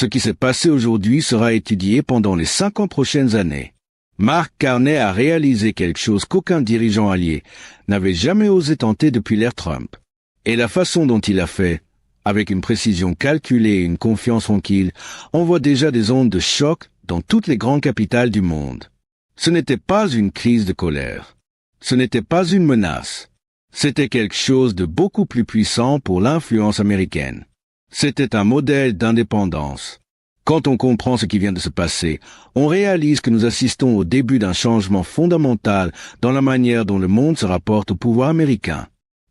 Ce qui s'est passé aujourd'hui sera étudié pendant les 50 prochaines années. Mark Carney a réalisé quelque chose qu'aucun dirigeant allié n'avait jamais osé tenter depuis l'ère Trump. Et la façon dont il a fait, avec une précision calculée et une confiance tranquille, envoie déjà des ondes de choc dans toutes les grandes capitales du monde. Ce n'était pas une crise de colère. Ce n'était pas une menace. C'était quelque chose de beaucoup plus puissant pour l'influence américaine. C'était un modèle d'indépendance. Quand on comprend ce qui vient de se passer, on réalise que nous assistons au début d'un changement fondamental dans la manière dont le monde se rapporte au pouvoir américain.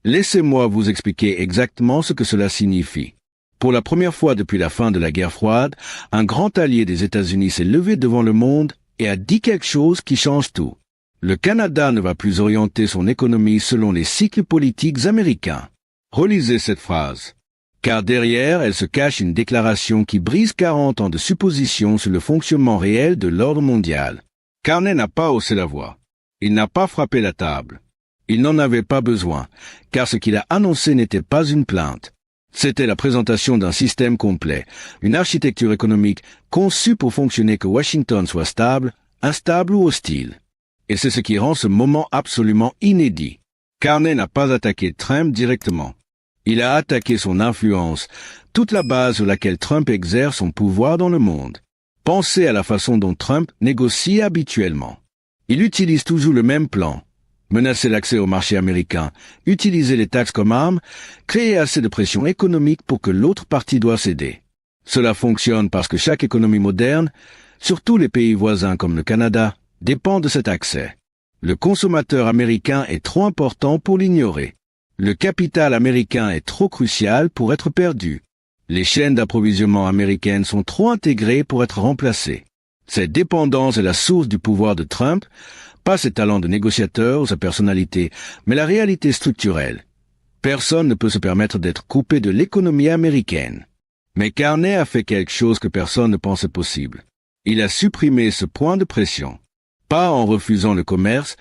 Laissez-moi vous expliquer exactement ce que cela signifie. Pour la première fois depuis la fin de la guerre froide, un grand allié des États-Unis s'est levé devant le monde et a dit quelque chose qui change tout. Le Canada ne va plus orienter son économie selon les cycles politiques américains. Relisez cette phrase. Car derrière, elle se cache une déclaration qui brise 40 ans de suppositions sur le fonctionnement réel de l'ordre mondial. Carney n'a pas haussé la voix. Il n'a pas frappé la table. Il n'en avait pas besoin, car ce qu'il a annoncé n'était pas une plainte. C'était la présentation d'un système complet, une architecture économique conçue pour fonctionner que Washington soit stable, instable ou hostile. Et c'est ce qui rend ce moment absolument inédit. Carney n'a pas attaqué Trump directement. Il a attaqué son influence, toute la base sur laquelle Trump exerce son pouvoir dans le monde. Pensez à la façon dont Trump négocie habituellement. Il utilise toujours le même plan. Menacer l'accès au marché américain, utiliser les taxes comme arme, créer assez de pression économique pour que l'autre partie doit céder. Cela fonctionne parce que chaque économie moderne, surtout les pays voisins comme le Canada, dépend de cet accès. Le consommateur américain est trop important pour l'ignorer. Le capital américain est trop crucial pour être perdu. Les chaînes d'approvisionnement américaines sont trop intégrées pour être remplacées. Cette dépendance est la source du pouvoir de Trump, pas ses talents de négociateur ou sa personnalité, mais la réalité structurelle. Personne ne peut se permettre d'être coupé de l'économie américaine. Mais Carney a fait quelque chose que personne ne pensait possible. Il a supprimé ce point de pression. Pas en refusant le commerce,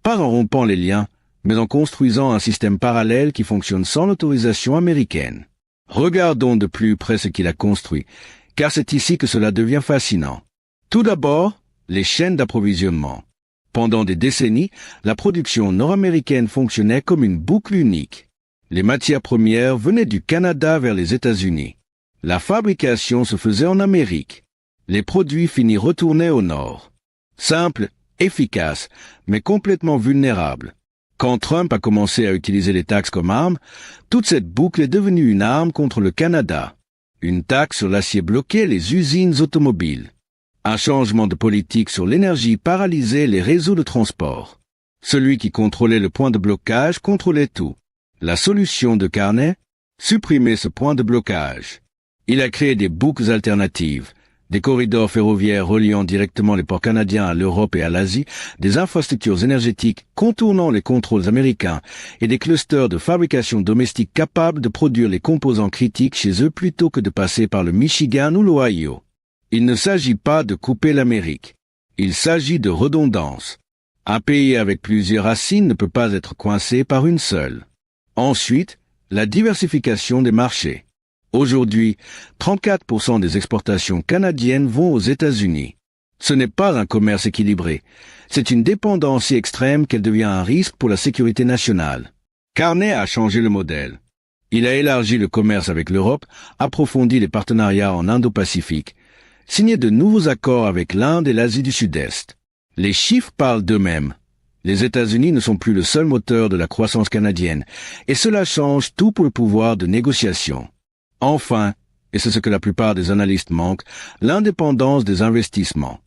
pas en rompant les liens, mais en construisant un système parallèle qui fonctionne sans l'autorisation américaine. Regardons de plus près ce qu'il a construit, car c'est ici que cela devient fascinant. Tout d'abord, les chaînes d'approvisionnement. Pendant des décennies, la production nord-américaine fonctionnait comme une boucle unique. Les matières premières venaient du Canada vers les États-Unis. La fabrication se faisait en Amérique. Les produits finis retournaient au nord. Simple, efficace, mais complètement vulnérable. Quand Trump a commencé à utiliser les taxes comme arme, toute cette boucle est devenue une arme contre le Canada. Une taxe sur l'acier bloquait les usines automobiles. Un changement de politique sur l'énergie paralysait les réseaux de transport. Celui qui contrôlait le point de blocage contrôlait tout. La solution de Carney? Supprimer ce point de blocage. Il a créé des boucles alternatives, des corridors ferroviaires reliant directement les ports canadiens à l'Europe et à l'Asie, des infrastructures énergétiques contournant les contrôles américains et des clusters de fabrication domestique capables de produire les composants critiques chez eux plutôt que de passer par le Michigan ou l'Ohio. Il ne s'agit pas de couper l'Amérique. Il s'agit de redondance. Un pays avec plusieurs racines ne peut pas être coincé par une seule. Ensuite, la diversification des marchés. Aujourd'hui, 34% des exportations canadiennes vont aux États-Unis. Ce n'est pas un commerce équilibré. C'est une dépendance si extrême qu'elle devient un risque pour la sécurité nationale. Carney a changé le modèle. Il a élargi le commerce avec l'Europe, approfondi les partenariats en Indo-Pacifique, signé de nouveaux accords avec l'Inde et l'Asie du Sud-Est. Les chiffres parlent d'eux-mêmes. Les États-Unis ne sont plus le seul moteur de la croissance canadienne, et cela change tout pour le pouvoir de négociation. Enfin, et c'est ce que la plupart des analystes manquent, l'indépendance des investissements.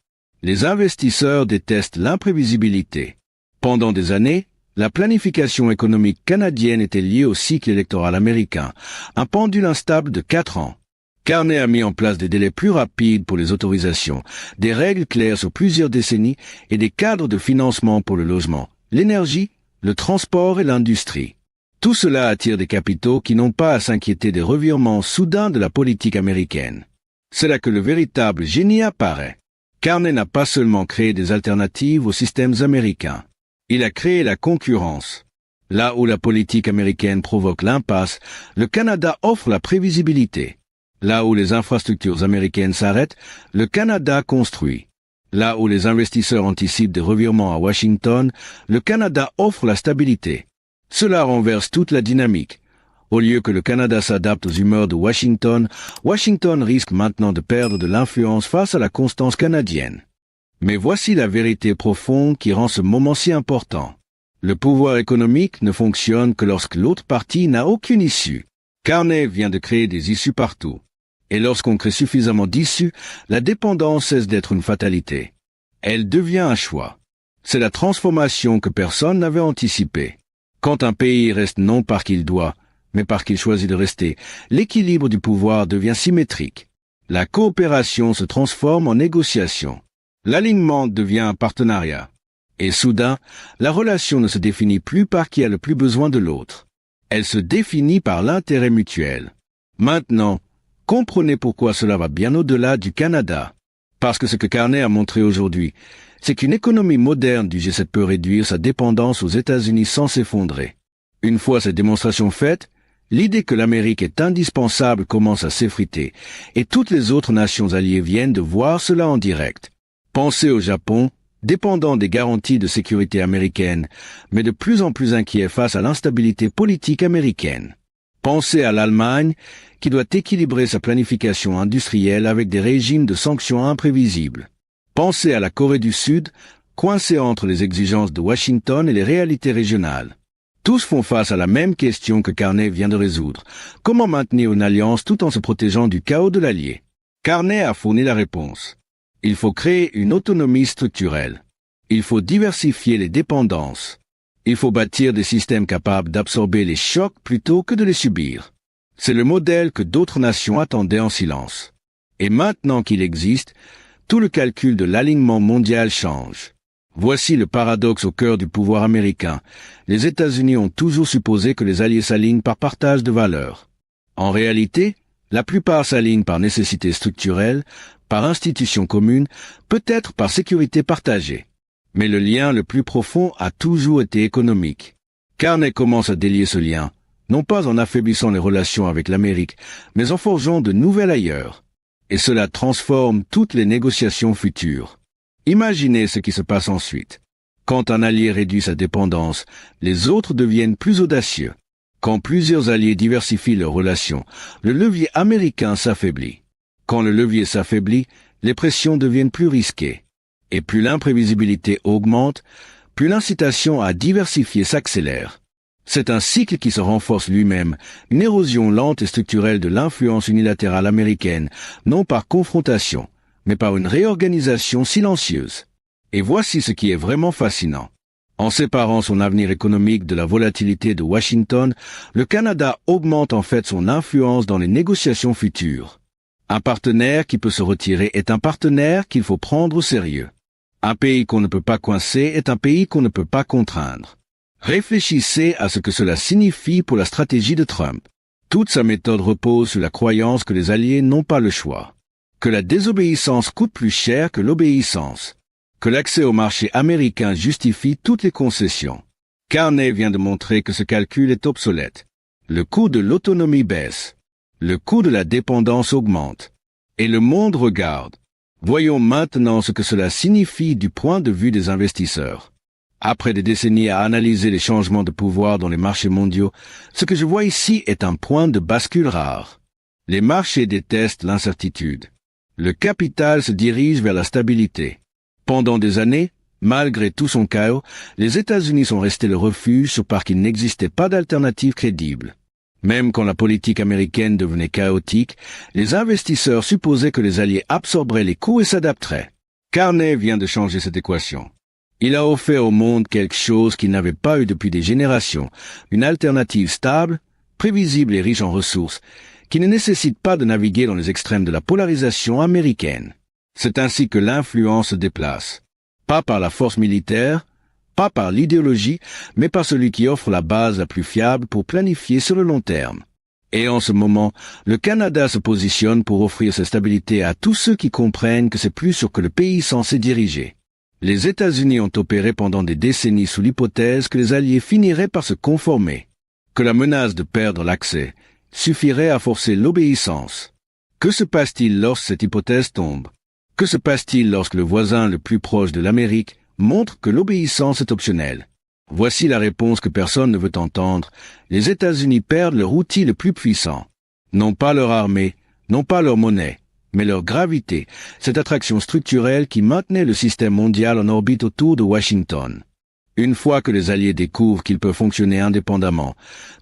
Les investisseurs détestent l'imprévisibilité. Pendant des années, la planification économique canadienne était liée au cycle électoral américain, un pendule instable de 4 ans. Carney a mis en place des délais plus rapides pour les autorisations, des règles claires sur plusieurs décennies et des cadres de financement pour le logement, l'énergie, le transport et l'industrie. Tout cela attire des capitaux qui n'ont pas à s'inquiéter des revirements soudains de la politique américaine. C'est là que le véritable génie apparaît. Carney n'a pas seulement créé des alternatives aux systèmes américains. Il a créé la concurrence. Là où la politique américaine provoque l'impasse, le Canada offre la prévisibilité. Là où les infrastructures américaines s'arrêtent, le Canada construit. Là où les investisseurs anticipent des revirements à Washington, le Canada offre la stabilité. Cela renverse toute la dynamique. Au lieu que le Canada s'adapte aux humeurs de Washington, Washington risque maintenant de perdre de l'influence face à la constance canadienne. Mais voici la vérité profonde qui rend ce moment si important. Le pouvoir économique ne fonctionne que lorsque l'autre partie n'a aucune issue. Carney vient de créer des issues partout. Et lorsqu'on crée suffisamment d'issues, la dépendance cesse d'être une fatalité. Elle devient un choix. C'est la transformation que personne n'avait anticipée. Quand un pays reste non parce qu'il doit, mais parce qu'il choisit de rester, l'équilibre du pouvoir devient symétrique. La coopération se transforme en négociation. L'alignement devient un partenariat. Et soudain, la relation ne se définit plus par qui a le plus besoin de l'autre. Elle se définit par l'intérêt mutuel. Maintenant, comprenez pourquoi cela va bien au-delà du Canada. Parce que ce que Carney a montré aujourd'hui, c'est qu'une économie moderne du G7 peut réduire sa dépendance aux États-Unis sans s'effondrer. Une fois cette démonstration faite, l'idée que l'Amérique est indispensable commence à s'effriter, et toutes les autres nations alliées viennent de voir cela en direct. Pensez au Japon, dépendant des garanties de sécurité américaines, mais de plus en plus inquiet face à l'instabilité politique américaine. Pensez à l'Allemagne, qui doit équilibrer sa planification industrielle avec des régimes de sanctions imprévisibles. Pensez à la Corée du Sud, coincée entre les exigences de Washington et les réalités régionales. Tous font face à la même question que Carney vient de résoudre. Comment maintenir une alliance tout en se protégeant du chaos de l'allié? Carney a fourni la réponse. Il faut créer une autonomie structurelle. Il faut diversifier les dépendances. Il faut bâtir des systèmes capables d'absorber les chocs plutôt que de les subir. C'est le modèle que d'autres nations attendaient en silence. Et maintenant qu'il existe, tout le calcul de l'alignement mondial change. Voici le paradoxe au cœur du pouvoir américain. Les États-Unis ont toujours supposé que les alliés s'alignent par partage de valeurs. En réalité, la plupart s'alignent par nécessité structurelle, par institution commune, peut-être par sécurité partagée. Mais le lien le plus profond a toujours été économique. Carney commence à délier ce lien, non pas en affaiblissant les relations avec l'Amérique, mais en forgeant de nouvelles ailleurs. Et cela transforme toutes les négociations futures. Imaginez ce qui se passe ensuite. Quand un allié réduit sa dépendance, les autres deviennent plus audacieux. Quand plusieurs alliés diversifient leurs relations, le levier américain s'affaiblit. Quand le levier s'affaiblit, les pressions deviennent plus risquées. Et plus l'imprévisibilité augmente, plus l'incitation à diversifier s'accélère. C'est un cycle qui se renforce lui-même, une érosion lente et structurelle de l'influence unilatérale américaine, non par confrontation, mais par une réorganisation silencieuse. Et voici ce qui est vraiment fascinant. En séparant son avenir économique de la volatilité de Washington, le Canada augmente en fait son influence dans les négociations futures. Un partenaire qui peut se retirer est un partenaire qu'il faut prendre au sérieux. Un pays qu'on ne peut pas coincer est un pays qu'on ne peut pas contraindre. Réfléchissez à ce que cela signifie pour la stratégie de Trump. Toute sa méthode repose sur la croyance que les alliés n'ont pas le choix, que la désobéissance coûte plus cher que l'obéissance, que l'accès au marché américain justifie toutes les concessions. Carney vient de montrer que ce calcul est obsolète. Le coût de l'autonomie baisse. Le coût de la dépendance augmente. Et le monde regarde. Voyons maintenant ce que cela signifie du point de vue des investisseurs. Après des décennies à analyser les changements de pouvoir dans les marchés mondiaux, ce que je vois ici est un point de bascule rare. Les marchés détestent l'incertitude. Le capital se dirige vers la stabilité. Pendant des années, malgré tout son chaos, les États-Unis sont restés le refuge parce qu'il n'existait pas d'alternative crédible. Même quand la politique américaine devenait chaotique, les investisseurs supposaient que les alliés absorberaient les coûts et s'adapteraient. Carney vient de changer cette équation. Il a offert au monde quelque chose qu'il n'avait pas eu depuis des générations, une alternative stable, prévisible et riche en ressources, qui ne nécessite pas de naviguer dans les extrêmes de la polarisation américaine. C'est ainsi que l'influence se déplace. Pas par la force militaire, pas par l'idéologie, mais par celui qui offre la base la plus fiable pour planifier sur le long terme. Et en ce moment, le Canada se positionne pour offrir cette stabilité à tous ceux qui comprennent que c'est plus sur que le pays censé diriger. Les États-Unis ont opéré pendant des décennies sous l'hypothèse que les alliés finiraient par se conformer, que la menace de perdre l'accès suffirait à forcer l'obéissance. Que se passe-t-il lorsque cette hypothèse tombe? Que se passe-t-il lorsque le voisin le plus proche de l'Amérique montre que l'obéissance est optionnelle? Voici la réponse que personne ne veut entendre. Les États-Unis perdent leur outil le plus puissant. Non pas leur armée, non pas leur monnaie, mais leur gravité, cette attraction structurelle qui maintenait le système mondial en orbite autour de Washington. Une fois que les Alliés découvrent qu'ils peuvent fonctionner indépendamment,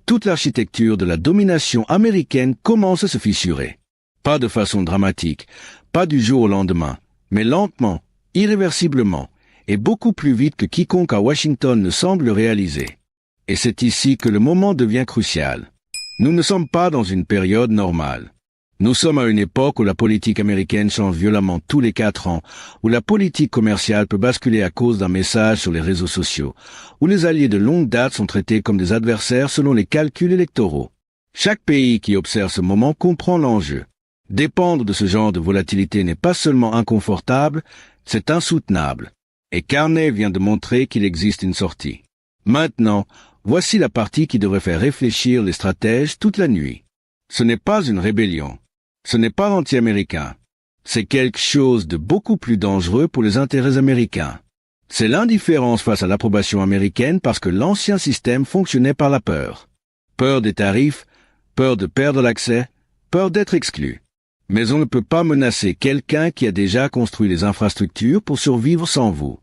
toute l'architecture de la domination américaine commence à se fissurer. Pas de façon dramatique, pas du jour au lendemain, mais lentement, irréversiblement, et beaucoup plus vite que quiconque à Washington ne semble le réaliser. Et c'est ici que le moment devient crucial. Nous ne sommes pas dans une période normale. Nous sommes à une époque où la politique américaine change violemment tous les 4 ans, où la politique commerciale peut basculer à cause d'un message sur les réseaux sociaux, où les alliés de longue date sont traités comme des adversaires selon les calculs électoraux. Chaque pays qui observe ce moment comprend l'enjeu. Dépendre de ce genre de volatilité n'est pas seulement inconfortable, c'est insoutenable. Et Carney vient de montrer qu'il existe une sortie. Maintenant, voici la partie qui devrait faire réfléchir les stratèges toute la nuit. Ce n'est pas une rébellion. Ce n'est pas anti-américain. C'est quelque chose de beaucoup plus dangereux pour les intérêts américains. C'est l'indifférence face à l'approbation américaine parce que l'ancien système fonctionnait par la peur. Peur des tarifs, peur de perdre l'accès, peur d'être exclu. Mais on ne peut pas menacer quelqu'un qui a déjà construit les infrastructures pour survivre sans vous.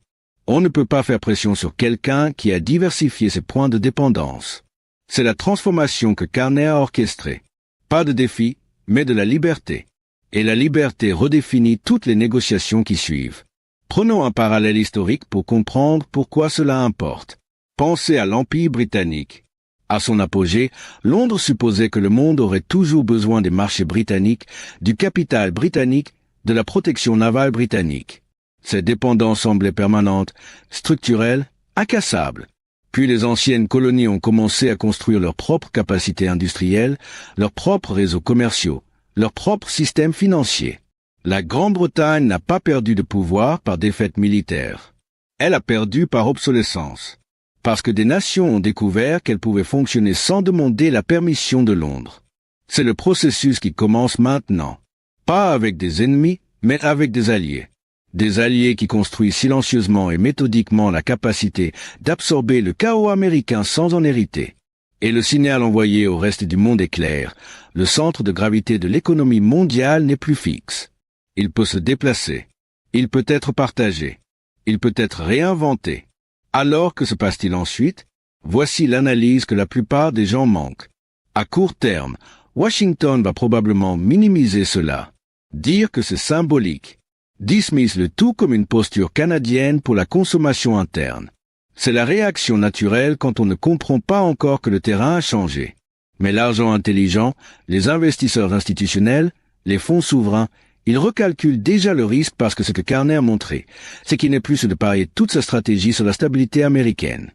On ne peut pas faire pression sur quelqu'un qui a diversifié ses points de dépendance. C'est la transformation que Carney a orchestrée. Pas de défi, mais de la liberté. Et la liberté redéfinit toutes les négociations qui suivent. Prenons un parallèle historique pour comprendre pourquoi cela importe. Pensez à l'Empire britannique. À son apogée, Londres supposait que le monde aurait toujours besoin des marchés britanniques, du capital britannique, de la protection navale britannique. Cette dépendance semblait permanente, structurelle, incassable. Puis les anciennes colonies ont commencé à construire leurs propres capacités industrielles, leurs propres réseaux commerciaux, leurs propres systèmes financiers. La Grande-Bretagne n'a pas perdu de pouvoir par défaite militaire. Elle a perdu par obsolescence. Parce que des nations ont découvert qu'elles pouvaient fonctionner sans demander la permission de Londres. C'est le processus qui commence maintenant. Pas avec des ennemis, mais avec des alliés. Des alliés qui construisent silencieusement et méthodiquement la capacité d'absorber le chaos américain sans en hériter. Et le signal envoyé au reste du monde est clair. Le centre de gravité de l'économie mondiale n'est plus fixe. Il peut se déplacer. Il peut être partagé. Il peut être réinventé. Alors, que se passe-t-il ensuite? Voici l'analyse que la plupart des gens manquent. À court terme, Washington va probablement minimiser cela. Dire que c'est symbolique. Dismiss le tout comme une posture canadienne pour la consommation interne. C'est la réaction naturelle quand on ne comprend pas encore que le terrain a changé. Mais l'argent intelligent, les investisseurs institutionnels, les fonds souverains, ils recalculent déjà le risque parce que ce que Carney a montré, c'est qu'il n'est plus de parier toute sa stratégie sur la stabilité américaine.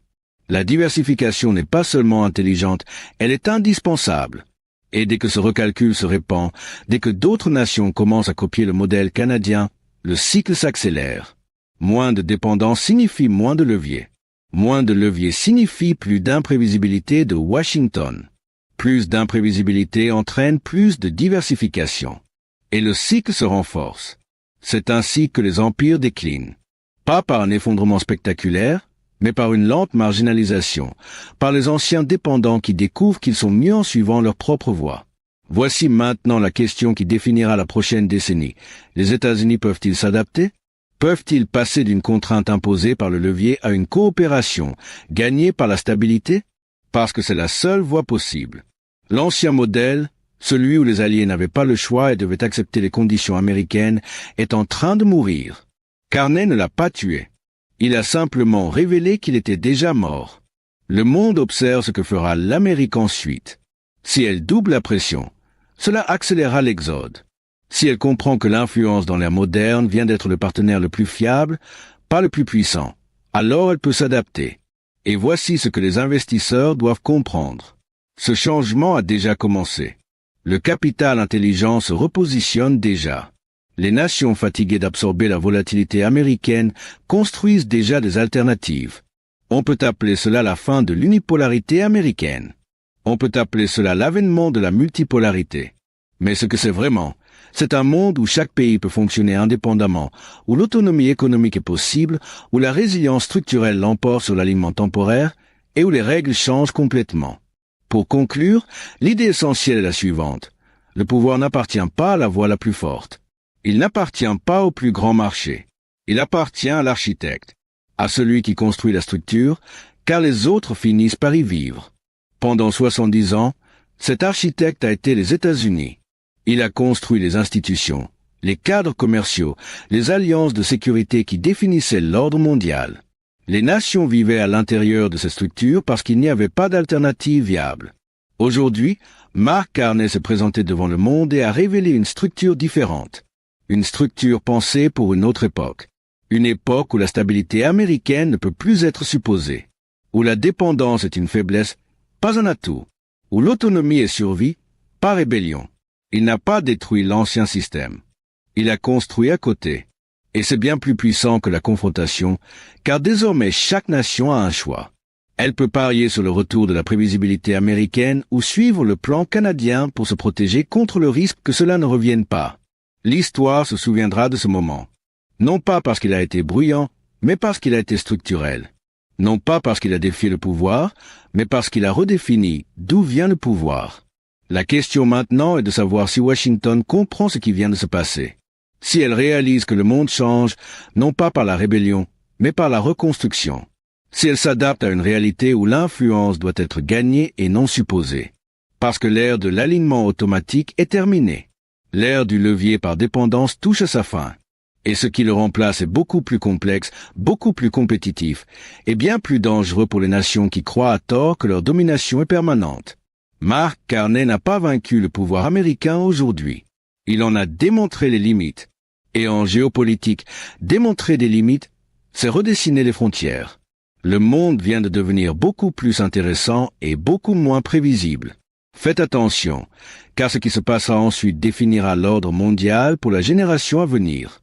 La diversification n'est pas seulement intelligente, elle est indispensable. Et dès que ce recalcul se répand, dès que d'autres nations commencent à copier le modèle canadien, le cycle s'accélère. Moins de dépendance signifie moins de levier. Moins de levier signifie plus d'imprévisibilité de Washington. Plus d'imprévisibilité entraîne plus de diversification. Et le cycle se renforce. C'est ainsi que les empires déclinent. Pas par un effondrement spectaculaire, mais par une lente marginalisation, par les anciens dépendants qui découvrent qu'ils sont mieux en suivant leur propre voie. Voici maintenant la question qui définira la prochaine décennie. Les États-Unis peuvent-ils s'adapter? Peuvent-ils passer d'une contrainte imposée par le levier à une coopération gagnée par la stabilité? Parce que c'est la seule voie possible. L'ancien modèle, celui où les Alliés n'avaient pas le choix et devaient accepter les conditions américaines, est en train de mourir. Carney ne l'a pas tué. Il a simplement révélé qu'il était déjà mort. Le monde observe ce que fera l'Amérique ensuite. Si elle double la pression, cela accélérera l'exode. Si elle comprend que l'influence dans l'ère moderne vient d'être le partenaire le plus fiable, pas le plus puissant, alors elle peut s'adapter. Et voici ce que les investisseurs doivent comprendre. Ce changement a déjà commencé. Le capital intelligent se repositionne déjà. Les nations fatiguées d'absorber la volatilité américaine construisent déjà des alternatives. On peut appeler cela la fin de l'unipolarité américaine. On peut appeler cela l'avènement de la multipolarité. Mais ce que c'est vraiment, C'est un monde où chaque pays peut fonctionner indépendamment, où l'autonomie économique est possible, où la résilience structurelle l'emporte sur l'alignement temporaire et où les règles changent complètement. Pour conclure, l'idée essentielle est la suivante. Le pouvoir n'appartient pas à la voix la plus forte. Il n'appartient pas au plus grand marché. Il appartient à l'architecte, à celui qui construit la structure, car les autres finissent par y vivre. Pendant 70 ans, cet architecte a été les États-Unis. Il a construit les institutions, les cadres commerciaux, les alliances de sécurité qui définissaient l'ordre mondial. Les nations vivaient à l'intérieur de ces structures parce qu'il n'y avait pas d'alternative viable. Aujourd'hui, Mark Carney s'est présenté devant le monde et a révélé une structure différente. Une structure pensée pour une autre époque. Une époque où la stabilité américaine ne peut plus être supposée. Où la dépendance est une faiblesse, pas un atout. Où l'autonomie est survie, pas rébellion. Il n'a pas détruit l'ancien système. Il a construit à côté. Et c'est bien plus puissant que la confrontation, car désormais chaque nation a un choix. Elle peut parier sur le retour de la prévisibilité américaine ou suivre le plan canadien pour se protéger contre le risque que cela ne revienne pas. L'histoire se souviendra de ce moment. Non pas parce qu'il a été bruyant, mais parce qu'il a été structurel. Non pas parce qu'il a défié le pouvoir, mais parce qu'il a redéfini d'où vient le pouvoir. La question maintenant est de savoir si Washington comprend ce qui vient de se passer. Si elle réalise que le monde change, non pas par la rébellion, mais par la reconstruction. Si elle s'adapte à une réalité où l'influence doit être gagnée et non supposée. Parce que l'ère de l'alignement automatique est terminée. L'ère du levier par dépendance touche à sa fin. Et ce qui le remplace est beaucoup plus complexe, beaucoup plus compétitif, et bien plus dangereux pour les nations qui croient à tort que leur domination est permanente. Mark Carney n'a pas vaincu le pouvoir américain aujourd'hui. Il en a démontré les limites. Et en géopolitique, démontrer des limites, c'est redessiner les frontières. Le monde vient de devenir beaucoup plus intéressant et beaucoup moins prévisible. Faites attention, car ce qui se passera ensuite définira l'ordre mondial pour la génération à venir.